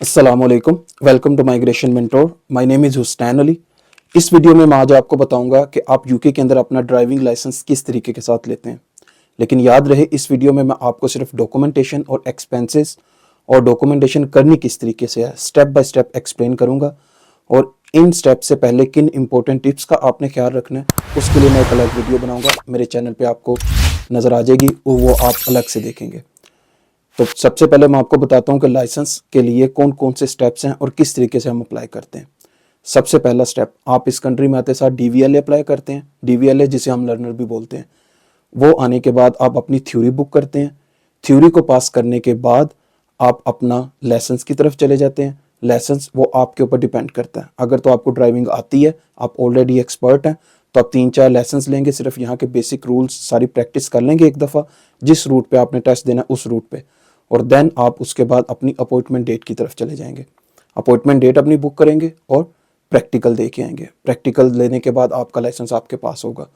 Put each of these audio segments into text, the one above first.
अस्सलामुअलैकुम, welcome to migration mentor. My name is Hussain Ali. इस video में मैं आज आपको बताऊंगा कि आप यूके के अंदर अपना ड्राइविंग लाइसेंस किस तरीके के साथ लेते हैं। लेकिन याद रहे, इस वीडियो में मैं आपको सिर्फ डॉक्यूमेंटेशन और एक्सपेंसेस और डॉक्यूमेंटेशन करनी किस तरीके से है स्टेप बाय स्टेप एक्सप्लेन करूंगा। और इन स्टेप से पहले किन इंपॉर्टेंट टिप्स का आपने ख्याल रखना है उसके लिए मैं एक अलग वीडियो बनाऊंगा, मेरे चैनल पर आपको नज़र आ जाएगी, वो आप अलग से देखेंगे। तो सबसे पहले मैं आपको बताता हूँ कि लाइसेंस के लिए कौन कौन से स्टेप्स हैं और किस तरीके से हम अप्लाई करते हैं। सबसे पहला स्टेप, आप इस कंट्री में आते साथ डीवीएलए अप्लाई करते हैं। डीवीएलए जिसे हम लर्नर भी बोलते हैं, वो आने के बाद आप अपनी थ्योरी बुक करते हैं। थ्योरी को पास करने के बाद आप अपना लाइसेंस की तरफ चले जाते हैं। लाइसेंस वो आपके ऊपर डिपेंड करता है। अगर तो आपको ड्राइविंग आती है, आप ऑलरेडी एक्सपर्ट हैं, तो आप 3-4 लाइसेंस लेंगे, सिर्फ यहाँ के बेसिक रूल्स सारी प्रैक्टिस कर लेंगे एक दफ़ा, जिस रूट पे आपने टेस्ट देना है उस रूट पे, और देन आप उसके बाद अपनी अपॉइंटमेंट डेट की तरफ चले जाएंगे। अपॉइंटमेंट डेट अपनी बुक करेंगे और प्रैक्टिकल दे के आएंगे। प्रैक्टिकल लेने के बाद आपका लाइसेंस आपके पास होगा।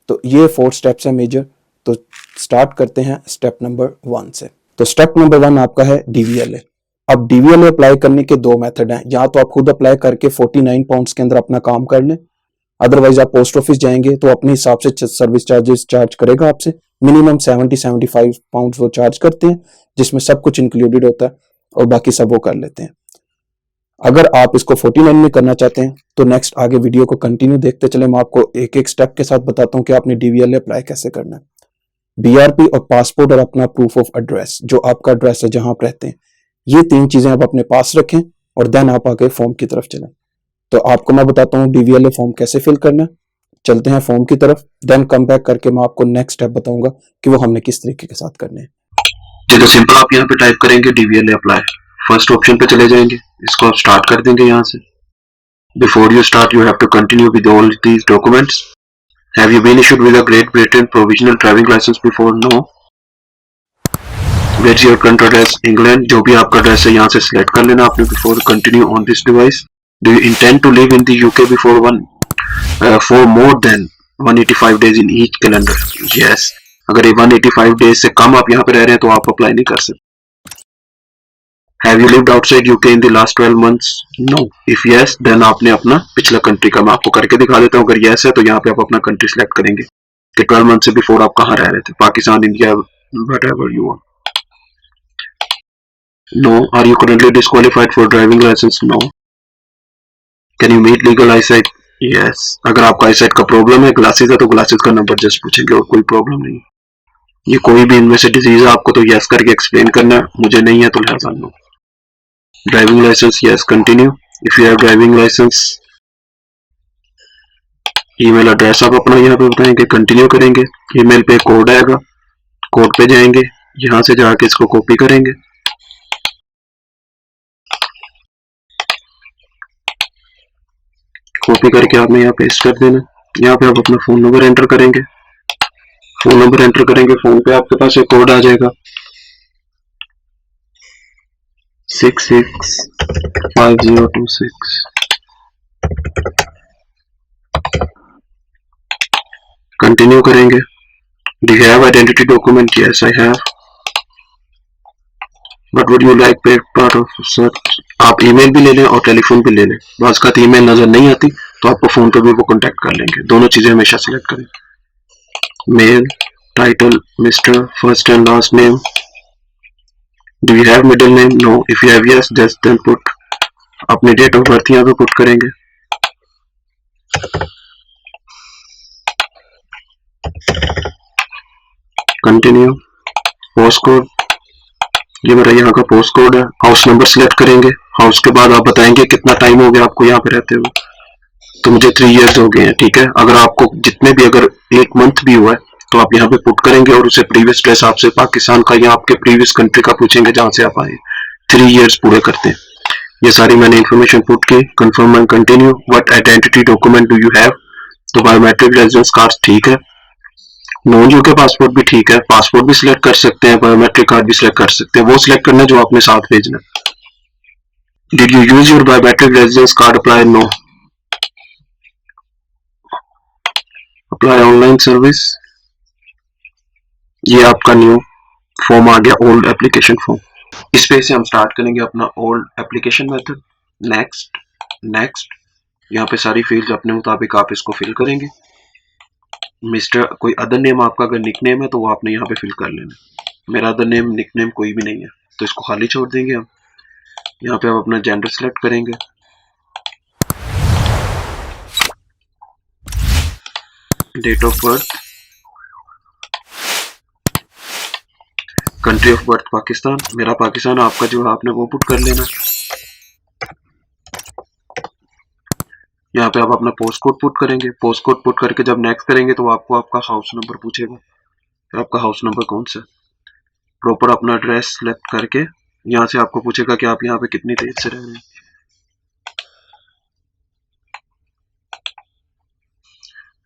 तो ये 4 स्टेप्स हैं मेजर। तो स्टार्ट करते हैं स्टेप नंबर 1 से। तो स्टेप नंबर 1 आपका है डीवीएलए। अब डीवीएलए अप्लाई करने के 2 मेथड हैं। या तो आप खुद अप्लाई करके 49 पाउंड्स के अंदर अपना काम कर लें, अदरवाइज आप पोस्ट ऑफिस जाएंगे तो अपने हिसाब से सर्विस चार्जेस चार्ज करेगा आपसे। मिनिमम 70-75 पाउंड्स वो चार्ज करते हैं, जिसमें सब कुछ इंक्लूडेड होता है, और बाकी सब वो कर लेते हैं। अगर आप इसको 49 में करना चाहते हैं तो नेक्स्ट आगे वीडियो को कंटिन्यू देखते चले, मैं आपको एक एक स्टेप के साथ बताता हूँ कि आपने डीवीएलए अप्लाई कैसे करना है। बीआरपी और पासपोर्ट और अपना प्रूफ ऑफ एड्रेस, जो आपका एड्रेस है जहां आप रहते हैं, ये 3 चीजें आप अपने पास रखें और देन आप आगे फॉर्म की तरफ चलें। तो आपको मैं बताता हूँ डीवीएलए फॉर्म कैसे फिल करना है। चलते हैं फॉर्म की तरफ, देन कम बैक करके मैं आपको नेक्स्ट स्टेप बताऊंगा कि वो हमने किस तरीके के साथ करने हैं। तो सिंपल आप यहाँ पे टाइप करेंगे डीवीएलए अप्लाई, फर्स्ट ऑप्शन पे चले जाएंगे, इसको आप स्टार्ट कर देंगे यहाँ से। Before you start you have to continue with all these documents. Have you been issued with a Great Britain provisional driving licence before? No. Where is your current address? England. जो भी आपका address है यहाँ से select कर लेना आपने। Before continue on this device, do you intend to live in the UK before for more than 185 days in each calendar? Yes. अगर ये 185 डेज से कम आप यहाँ पे रह रहे हैं तो आप अप्लाई नहीं कर सकते। Have you lived outside UK in the last 12 months? No. If yes, then आपने अपना पिछला कंट्री का मैं आपको करके दिखा देता हूँ। अगर yes है तो यहाँ पे आप अपना कंट्री सिलेक्ट करेंगे कि 12 मंथ से बिफोर आप कहाँ रह रहे थे, Pakistan, India, whatever you want. No. Are you currently disqualified for driving license? No. Can you meet legal eyesight? Yes. अगर आपका eyesight का प्रॉब्लम है, ग्लासेस है, तो ग्लासेस का नंबर जस्ट पूछेंगे और कोई प्रॉब्लम नहीं। ये कोई भी इनमें से डिजीज है आपको तो yes करके एक्सप्लेन करना है, मुझे नहीं है तो लिहाजा no. Driving licence, yes, continue. If you have driving licence, email address आप अपना यहाँ पे बताएंगे, कंटिन्यू करेंगे। ईमेल पे कोड आएगा, कोड पे जाएंगे, यहाँ से जाके इसको कॉपी करेंगे, कॉपी करके आपने यहाँ पेस्ट कर देना। यहाँ पे आप अपना फोन नंबर एंटर करेंगे, फोन नंबर एंटर करेंगे, फोन पे आपके पास एक कोड आ जाएगा 665026। कंटिन्यू करेंगे। Do you have identity document? Yes I have. But would you like पे पार्ट ऑफ सर्च? आप ईमेल भी ले लें और टेलीफोन भी ले लें। बाज़ का ईमेल नजर नहीं आती तो आपको फोन पे भी वो कांटेक्ट कर लेंगे। दोनों चीजें हमेशा सिलेक्ट करें। Male, title, mister, first and last name. Do you have middle name? No. If you have yes just then put. अपनी डेट ऑफ बर्थ यहाँ पे पुट करेंगे। कंटिन्यू। पोस्ट कोड, ये मेरा यहाँ का पोस्ट कोड है। हाउस नंबर सिलेक्ट करेंगे। हाउस के बाद आप बताएंगे कितना टाइम हो गया आपको यहाँ पे रहते हुए। तो मुझे 3 इयर्स हो गए हैं, ठीक है। अगर आपको जितने भी, अगर 1 मंथ भी हुआ है तो आप यहाँ पे पुट करेंगे और उसे प्रीवियस एड्रेस आपसे पाकिस्तान का या आपके प्रीवियस कंट्री का पूछेंगे जहां से आप आए। 3 इयर्स पूरे करते हैं। ये सारी मैंने इन्फॉर्मेशन पुट की। Confirm and continue. What identity document do you have? तो बायोमेट्रिक रेजिडेंस कार्ड ठीक है। नॉन यूके पासपोर्ट भी ठीक है। पासपोर्ट भी सिलेक्ट कर सकते हैं, बायोमेट्रिक कार्ड भी सिलेक्ट कर सकते हैं। वो सिलेक्ट करना है जो आपने साथ भेजना। Did you use your biometric residence card? Apply? No. Apply online service, ये आपका न्यू फॉर्म आ गया, ओल्ड एप्लीकेशन फॉर्म। इस पेज से हम स्टार्ट करेंगे अपना old application method. Next, next, यहाँ पे सारी फील्ड अपने मुताबिक आप इसको फिल करेंगे। मिस्टर कोई अदर नेम आपका अगर निक नेम है तो वो आपने यहाँ पे फिल कर लेना। मेरा अदर नेम निक नेम कोई भी नहीं है तो इसको खाली छोड़ देंगे हम। यहाँ पे आप अपना जेंडर सेलेक्ट करेंगे, date of birth, country of birth Pakistan, मेरा पाकिस्तान, आपका जो है आपने वो पुट कर लेना। यहाँ पे आप अपना पोस्ट कोड पुट करेंगे। पोस्ट कोड पुट करके जब नेक्स्ट करेंगे तो आपको आपका हाउस नंबर पूछेगा, आपका हाउस नंबर कौन सा है। प्रॉपर अपना एड्रेस सेलेक्ट करके यहाँ से आपको पूछेगा कि आप यहाँ पे कितनी देर से रह रहे हैं।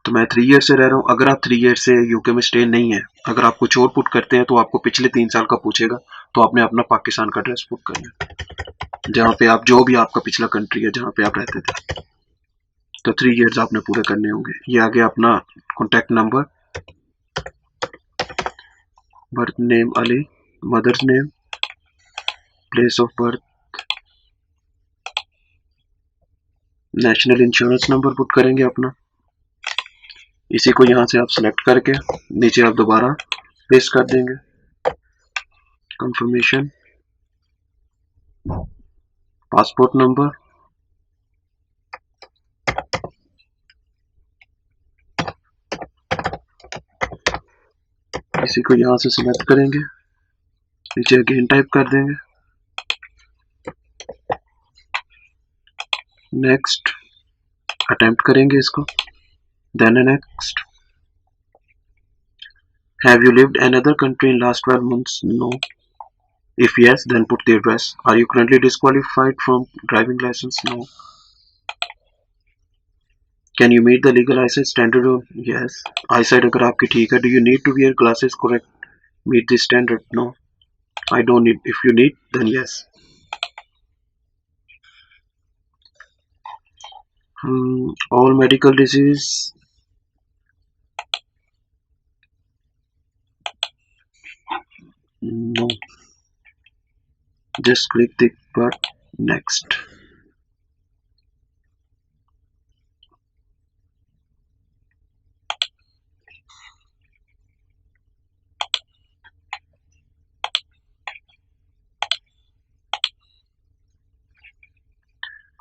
तो मैं 3 ईयर से रह रहा हूँ। अगर आप 3 ईयर से यूके में स्टे नहीं है, अगर आप कुछ और पुट करते हैं तो आपको पिछले 3 साल का पूछेगा, तो आपने अपना पाकिस्तान का एड्रेस पुट करना है, जहाँ पे आप जो भी आपका पिछला कंट्री है जहाँ पे आप रहते थे। तो 3 ईयर्स आपने पूरे करने होंगे। ये आगे अपना contact number, birth name Ali, mother's name, place of birth, national insurance number put करेंगे अपना। इसी को यहाँ से आप सेलेक्ट करके नीचे आप दोबारा पेस्ट कर देंगे। कंफर्मेशन, पासपोर्ट नंबर, इसी को यहाँ से सिलेक्ट करेंगे, नीचे अगेन टाइप कर देंगे, नेक्स्ट, अटेम्प्ट करेंगे इसको, then next. Have you lived in other country in last 12 months? No. If yes, then put the address. Are you currently disqualified from driving license? No. Can you meet the legal eyesight standard? Yes. Eyesight अगर आपकी ठीक है. Do you need to wear glasses? Correct. Meet the standard? No. I don't need. If you need, then yes. All medical disease. No. Just click the button. Next.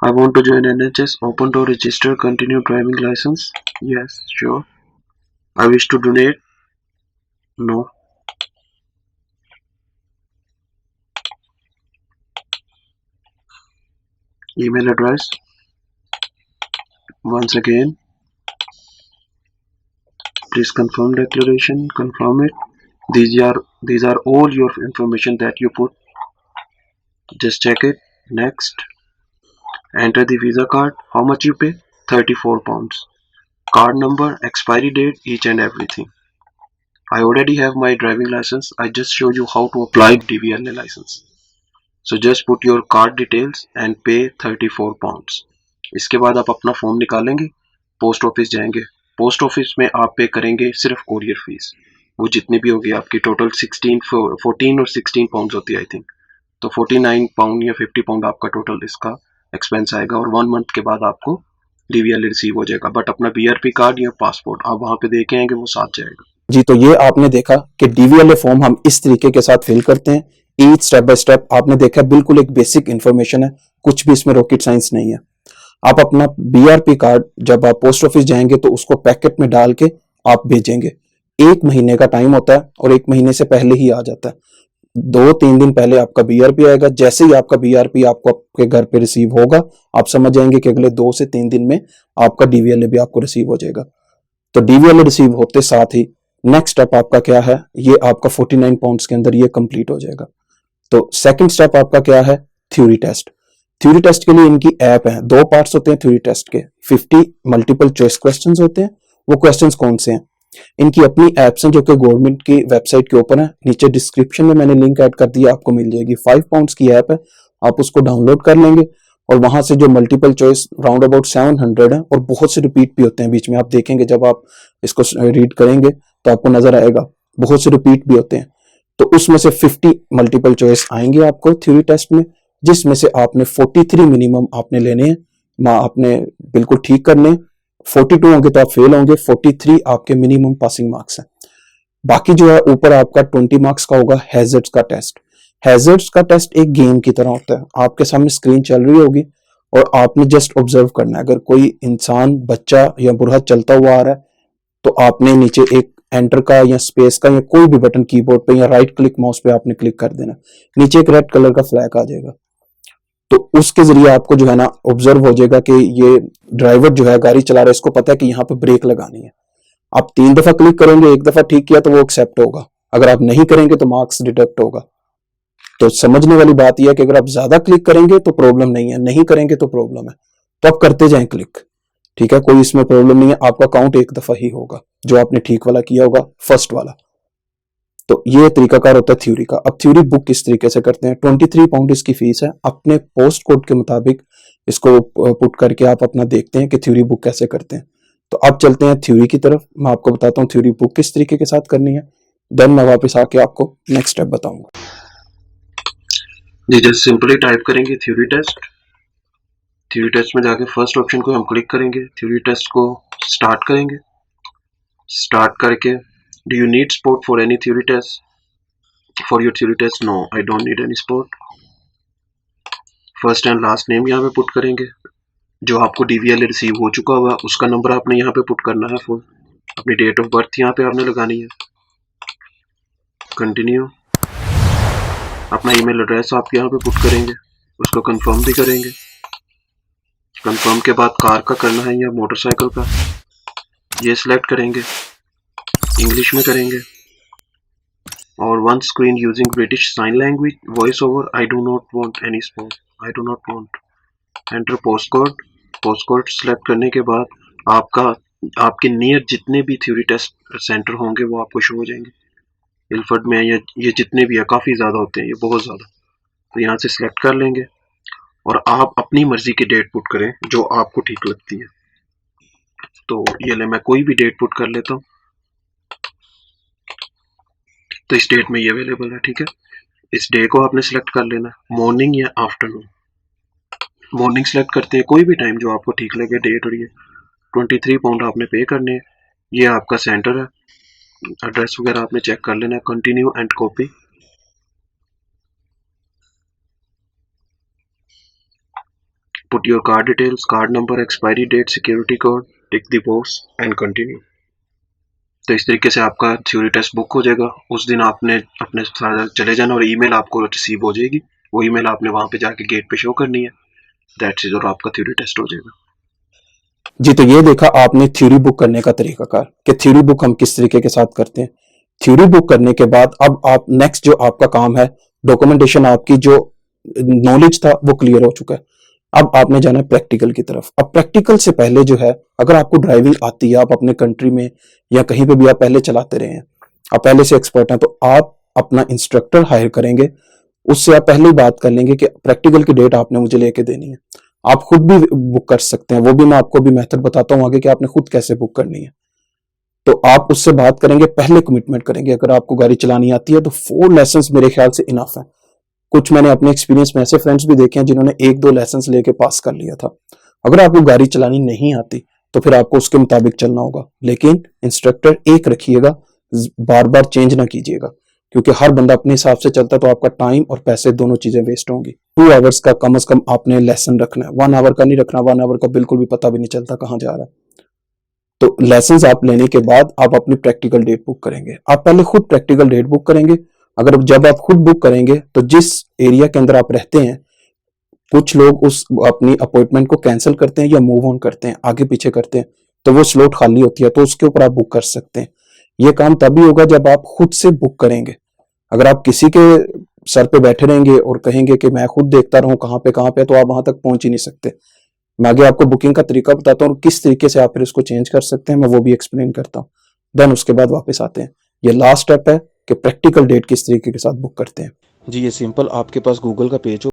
I want to join NHS. Open to register. Continue driving license. Yes, sure. I wish to donate. No. Email address. Once again, please confirm declaration. Confirm it. These are all your information that you put. Just check it. Next. Enter the Visa card. How much you pay? £34. Card number, expiry date, each and everything. I already have my driving license. I just show you how to apply DVLA license. So just put your card details and pay £34. इसके बाद आप अपना form निकालेंगे, post office जाएंगे। Post office में आप पे करेंगे सिर्फ कोरियर फीस, वो जितनी भी होगी आपकी टोटल 14 और 16 पाउंड होती है आई थिंक। तो 49 पाउंड या 50 पाउंड आपका टोटल इसका एक्सपेंस आएगा और 1 मंथ के बाद आपको डीवीएल रिसीव हो जाएगा। बट अपना बीआरपी कार्ड या पासपोर्ट आप वहां पे देके आएंगे, वो साथ जाएगा। जी, तो ये आपने देखा कि डीवीएलए फॉर्म हम इस तरीके के साथ फिल करते हैं। ईच स्टेप बाय स्टेप आपने देखा, बिल्कुल एक बेसिक इंफॉर्मेशन है, कुछ भी इसमें रॉकेट साइंस नहीं है। आप अपना बीआरपी कार्ड जब आप पोस्ट ऑफिस जाएंगे तो उसको पैकेट में डाल के आप भेजेंगे। 1 महीने का टाइम होता है और 1 महीने से पहले ही आ जाता है। 2-3 दिन पहले आपका बीआरपी आएगा। जैसे ही आपका बीआरपी आपको आपके घर पे रिसीव होगा, आप समझ जाएंगे कि अगले 2 से 3 दिन में आपका डीवीएलए भी आपको रिसीव हो जाएगा। तो डीवीएलए रिसीव होते साथ ही नेक्स्ट स्टेप आपका क्या है, ये आपका 49 पाउंड्स के अंदर ये कंप्लीट हो जाएगा। तो सेकंड स्टेप आपका क्या है, थ्योरी टेस्ट। थ्योरी टेस्ट के लिए इनकी ऐप है, 2 पार्ट्स होते हैं थ्योरी टेस्ट के। 50 मल्टीपल चॉइस क्वेश्चंस होते हैं। वो क्वेश्चंस कौन से हैं, इनकी अपनी एप्स हैं जो कि गवर्नमेंट की वेबसाइट के ऊपर है। नीचे डिस्क्रिप्शन में मैंने लिंक ऐड कर दिया, आपको मिल जाएगी। 5 पाउंड्स की ऐप है, आप उसको डाउनलोड कर लेंगे और वहां से जो मल्टीपल चॉइस राउंड अबाउट 700 है और बहुत से रिपीट भी होते हैं बीच में। आप देखेंगे जब आप इसको रीड करेंगे तो आपको नजर आएगा बहुत से रिपीट भी होते हैं। तो उसमें से 50 मल्टीपल चॉइस आएंगे आपको थ्योरी टेस्ट में, जिसमें से आपने 43 मिनिमम आपने लेने हैं, आपने बिल्कुल ठीक करने। 42 होंगे तो आप फेल होंगे, 43 आपके मिनिमम पासिंग मार्क्स हैं। बाकी जो है ऊपर आपका 20 मार्क्स का होगा हैजर्ड्स का टेस्ट। हैजर्ड्स का टेस्ट एक गेम की तरह होता है, आपके सामने स्क्रीन चल रही होगी और आपने जस्ट ऑब्जर्व करना है। अगर कोई इंसान, बच्चा या बूढ़ा चलता हुआ आ रहा है तो आपने नीचे एक एंटर का या स्पेस का या कोई भी बटन कीबोर्ड पे या राइट क्लिक माउस पे आपने क्लिक कर देना, नीचे एक रेड कलर का फ्लैग आ जाएगा। तो उसके जरिए आपको जो है ना ऑब्जर्व हो जाएगा कि ये ड्राइवर जो है गाड़ी चला रहा है, इसको पता है कि यहाँ पे ब्रेक लगानी है। आप 3 दफा क्लिक करेंगे, एक दफा ठीक किया तो वो एक्सेप्ट होगा, अगर आप नहीं करेंगे तो मार्क्स डिडक्ट होगा। तो समझने वाली बात यह है कि अगर आप ज्यादा क्लिक करेंगे तो प्रॉब्लम नहीं है, नहीं करेंगे तो प्रॉब्लम है। तो आप करते जाएं क्लिक, ठीक है, कोई इसमें प्रॉब्लम नहीं है। आपका काउंट एक दफा ही होगा जो आपने ठीक वाला किया होगा, फर्स्ट वाला। तो ये तरीकाकार होता है थ्योरी का। अब थ्योरी बुक किस तरीके से करते हैं, 23 पाउंड इसकी फीस है। अपने पोस्ट कोड के मुताबिक इसको पुट करके आप अपना देखते हैं कि थ्योरी बुक कैसे करते हैं। तो अब चलते हैं थ्योरी की तरफ, मैं आपको बताता हूँ थ्योरी बुक किस तरीके के साथ करनी है, देन मैं वापस आके आपको नेक्स्ट स्टेप बताऊंगा। जी जस्ट सिंपली टाइप करेंगे थ्योरी टेस्ट। थ्योरी टेस्ट में जाके फर्स्ट ऑप्शन को हम क्लिक करेंगे, थ्योरी टेस्ट को स्टार्ट करेंगे। स्टार्ट करके do you need support for any theory test for your theory test? No, I don't need any support. First and last name यहाँ पे पुट करेंगे। जो आपको डीवीएल रिसीव हो चुका होगा उसका नंबर आपने यहाँ पे पुट करना है फुल। अपनी डेट ऑफ बर्थ यहाँ पे आपने लगानी है। कंटिन्यू। अपना ईमेल एड्रेस आप यहाँ पे पुट करेंगे, उसको कंफर्म भी करेंगे। कंफर्म के बाद कार का करना है या मोटरसाइकिल का, ये सिलेक्ट करेंगे, इंग्लिश में करेंगे। और one screen using British sign language voice over, I do not want any sport, I do not want. Enter post code. Post code select करने के बाद आपका आपके नियर जितने भी थ्योरी टेस्ट सेंटर होंगे वो आपको शो हो जाएंगे। इल्फर्ड में ये जितने भी है, काफ़ी ज़्यादा होते हैं, ये बहुत ज़्यादा। तो यहाँ से सिलेक्ट कर लेंगे और आप अपनी मर्जी की डेट पुट करें जो आपको ठीक लगती है। तो ये ले मैं कोई भी डेट पुट कर लेता हूँ। तो इस डेट में ये अवेलेबल है, ठीक है। इस डे को आपने सिलेक्ट कर लेना, मॉर्निंग या आफ्टरनून। मॉर्निंग सेलेक्ट करते हैं, कोई भी टाइम जो आपको ठीक लगे डेट। और ये 23 पाउंड आपने पे करने हैं। ये आपका सेंटर है, एड्रेस वगैरह आपने चेक कर लेना है। Continue and copy. Put your card details, card number, expiry date, security code, tick the box and continue. तो इस तरीके से आपका थ्योरी टेस्ट बुक हो जाएगा। उस दिन आपने अपने चले जाना और ईमेल आपको रिसीव हो जाएगी। वो ईमेल आपने वहां पे जाके गेट पे शो करनी है। दैट्स इट, और आपका थ्योरी टेस्ट हो जाएगा। जी, तो ये देखा आपने थ्योरी बुक करने का तरीकाकार कि थ्योरी बुक हम किस तरीके के साथ करते हैं। थ्योरी बुक करने के बाद अब आप नेक्स्ट जो आपका काम है, डॉक्यूमेंटेशन, आपकी जो नॉलेज था वो क्लियर हो चुका है। अब आपने जाना है प्रैक्टिकल की तरफ। अब प्रैक्टिकल से पहले जो है, अगर आपको ड्राइविंग आती है, आप अपने कंट्री में या कहीं पे भी आप पहले चलाते रहे हैं, आप पहले से एक्सपर्ट हैं, तो आप अपना इंस्ट्रक्टर हायर करेंगे। उससे आप पहले ही बात कर लेंगे कि प्रैक्टिकल की डेट आपने मुझे लेके देनी है। आप खुद भी बुक कर सकते हैं, वो भी मैं आपको भी मेथड बताता हूँ आगे कि आपने खुद कैसे बुक करनी है। तो आप उससे बात करेंगे, पहले कमिटमेंट करेंगे। अगर आपको गाड़ी चलानी आती है तो 4 लेसन मेरे ख्याल से इनफ है। कुछ मैंने अपने एक्सपीरियंस में ऐसे फ्रेंड्स भी देखे हैं जिन्होंने 1-2 लेसन लेके पास कर लिया था। अगर आपको गाड़ी चलानी नहीं आती तो फिर आपको उसके मुताबिक चलना होगा, लेकिन इंस्ट्रक्टर एक रखिएगा, बार बार चेंज ना कीजिएगा, क्योंकि हर बंदा अपने हिसाब से चलता है तो आपका टाइम और पैसे दोनों चीजें वेस्ट होंगी। 2 आवर्स का कम से कम आपने लेसन रखना है, 1 आवर का नहीं रखना। 1 आवर का बिल्कुल भी पता भी नहीं चलता कहाँ जा रहा है। तो लेसन आप लेने के बाद आप अपनी प्रैक्टिकल डेट बुक करेंगे। आप पहले खुद प्रैक्टिकल डेट बुक करेंगे। अगर जब आप खुद बुक करेंगे तो जिस एरिया के अंदर आप रहते हैं, कुछ लोग उस अपनी अपॉइंटमेंट को कैंसिल करते हैं या मूव ऑन करते हैं, आगे पीछे करते हैं, तो वो स्लॉट खाली होती है, तो उसके ऊपर आप बुक कर सकते हैं। ये काम तभी होगा जब आप खुद से बुक करेंगे। अगर आप किसी के सर पे बैठे रहेंगे और कहेंगे कि मैं खुद देखता रहूं कहाँ पे, तो आप वहां तक पहुंच ही नहीं सकते। मैं आगे आपको बुकिंग का तरीका बताता हूँ और किस तरीके से आप फिर इसको चेंज कर सकते हैं, मैं वो भी एक्सप्लेन करता हूँ। देन उसके बाद वापस आते हैं। ये लास्ट स्टेप है कि प्रैक्टिकल डेट किस तरीके के साथ बुक करते हैं। जी, ये सिंपल, आपके पास गूगल का पेज हो,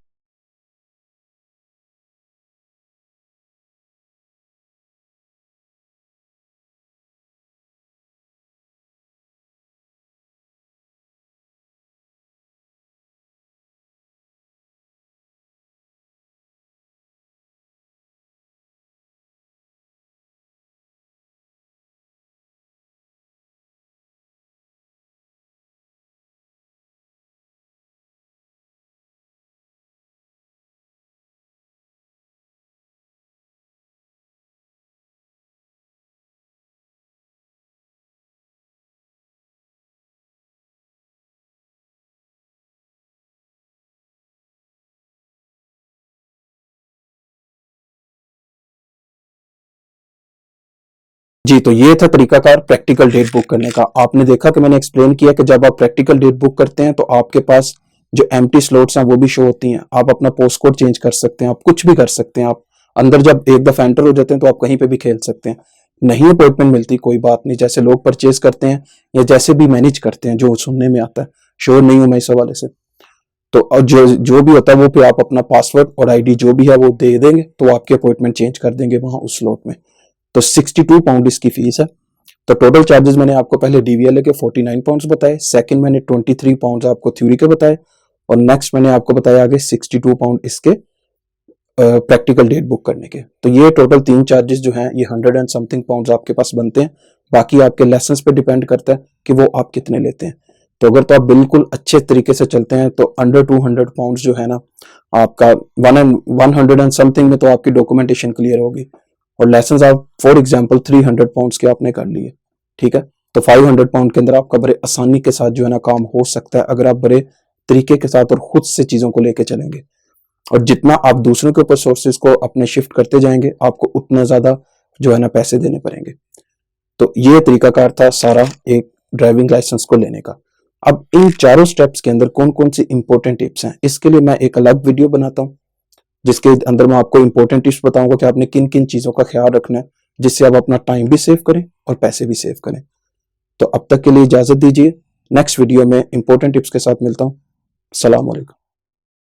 जी, तो ये था तरीकाकार प्रैक्टिकल डेट बुक करने का। आपने देखा कि मैंने एक्सप्लेन किया कि जब आप प्रैक्टिकल डेट बुक करते हैं तो आपके पास जो एम्प्टी स्लॉट्स हैं वो भी शो होती हैं। आप अपना पोस्ट कोड चेंज कर सकते हैं, आप कुछ भी कर सकते हैं। आप अंदर जब एक दफा एंटर हो जाते हैं तो आप कहीं पे भी खेल सकते हैं। नहीं अपॉइंटमेंट मिलती कोई बात नहीं, जैसे लोग परचेज करते हैं या जैसे भी मैनेज करते हैं, जो सुनने में आता है। श्योर नहीं हूं मैं इस हवाले से। तो और जो जो भी होता है वो पे आप अपना पासवर्ड और आईडी जो भी है वो दे देंगे तो आपकी अपॉइंटमेंट चेंज कर देंगे वहां उस स्लॉट में। तो 62 पाउंड इसकी फीस है। तो टोटल चार्जेस मैंने आपको पहले डीवीएलए के 49 पाउंड्स बताए, सेकंड मैंने 23 पाउंड्स आपको थ्योरी के बताए, और नेक्स्ट मैंने आपको बताया आगे 62 पाउंड इसके प्रैक्टिकल डेट बुक करने के। तो ये टोटल तीन चार्जेस जो हैं ये 100 एंड समथिंग पाउंड्स आपके पास बनते हैं। बाकी आपके लेसन्स पे डिपेंड करता है कि वो आप कितने लेते हैं। तो अगर तो आप बिल्कुल अच्छे तरीके से चलते हैं तो अंडर 200 पाउंड्स जो है ना आपका 100 एंड समथिंग में तो आपकी डॉक्यूमेंटेशन क्लियर होगी, और लेसन्स आप फॉर एग्जांपल 300 पाउंड्स के आपने कर लिए, ठीक है। तो 500 पाउंड के अंदर आपका बड़े आसानी के साथ जो है ना काम हो सकता है अगर आप बड़े तरीके के साथ और खुद से चीजों को लेके चलेंगे। और जितना आप दूसरों के ऊपर सोर्सेज को अपने शिफ्ट करते जाएंगे आपको उतना ज्यादा जो है ना पैसे देने पड़ेंगे। तो ये तरीकाकार था सारा एक ड्राइविंग लाइसेंस को लेने का। अब इन चारों स्टेप्स के अंदर कौन कौन सी इंपॉर्टेंट टिप्स हैं इसके लिए मैं एक अलग वीडियो बनाता हूं जिसके अंदर मैं आपको इंपॉर्टेंट टिप्स बताऊंगा कि आपने किन किन चीजों का ख्याल रखना है जिससे आप अपना टाइम भी सेव करें और पैसे भी सेव करें। तो अब तक के लिए इजाजत दीजिए, नेक्स्ट वीडियो में इंपॉर्टेंट टिप्स के साथ मिलता हूं। अस्सलाम वालेकुम।